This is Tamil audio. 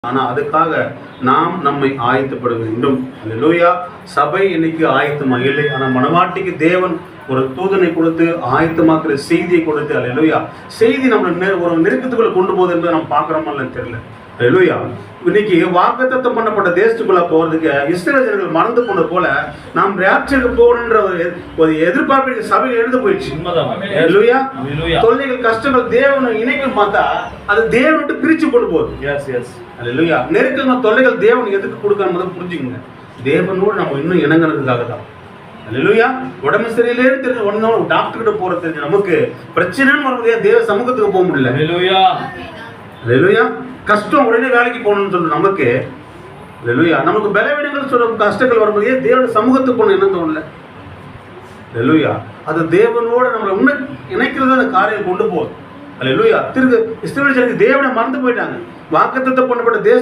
ஆனா அதுக்காக நாம் நம்மை ஆயத்தப்பட வேண்டும். அல்லேலூயா. சபை இன்னைக்கு ஆயத்தமா இல்லை. ஆனா மனவாட்டிக்கு தேவன் ஒரு தூதனை கொடுத்து ஆயத்தமாக்குற செய்தியை கொடுத்து, அல்லேலூயா, செய்தி நம்மளை ஒரு நெருக்கத்துக்குள்ள கொண்டு போகுது என்பதை நம்ம பார்க்கிறோமான்னு தெரியல. அல்லேலூயா. இன்னைக்கு வாக்குத்தத்தம் பண்ணப்பட்ட தேசத்துக்குள்ள போறதுக்கு இஸ்ரவேல் ஜனங்கள் மறந்து போனது போல நாம் ராப்சருக்கு போகணுன்ற ஒரு எதிர்பார்ப்பு சபையில் எழுந்து போயிடுச்சு. அல்லேலூயா. தொல்லைகள், கஷ்டங்கள் தேவனை இணைக்கும் பார்த்தா அது தேவன் விட்டு பிரிச்சு கொண்டு போகுது. அல்லேலூயா. நெருக்கங்கள், தொல்லைகள் தேவன் எதுக்கு கொடுக்கணும் புரிஞ்சுக்கங்க. தேவனோடு நம்ம இன்னும் இணங்குறதுக்காக தான். அல்லேலூயா. உடம்பு சரியில்லைன்னு தெரிஞ்சு ஒன்னு டாக்டர் கிட்ட போறது தெரிஞ்சு நமக்கு பிரச்சனைன்னு வரும்போதே தேவ சமூகத்துக்கு போக முடியல. அல்லேலூயா. கஷ்டம் உடனே வேலைக்கு போகணும்னு சொல்ற நமக்கு, அல்லேலூயா, நமக்கு பலவீனங்கள் சொல்ற கஷ்டங்கள் வரும்போதே தேவனுடைய சமூகத்துக்கு போகணும் என்ன தோணல. அல்லேலூயா. அது தேவனோட நம்மளை இன்னும் இணைக்கிறது அந்த காரியம் கொண்டு போகுது. அல்லேலூயா. இஸ்ரவேல் ஜனங்கள் தேவனை மறந்து போயிட்டாங்க. வாக்குத்தத்தம் பண்ணப்பட்ட தேச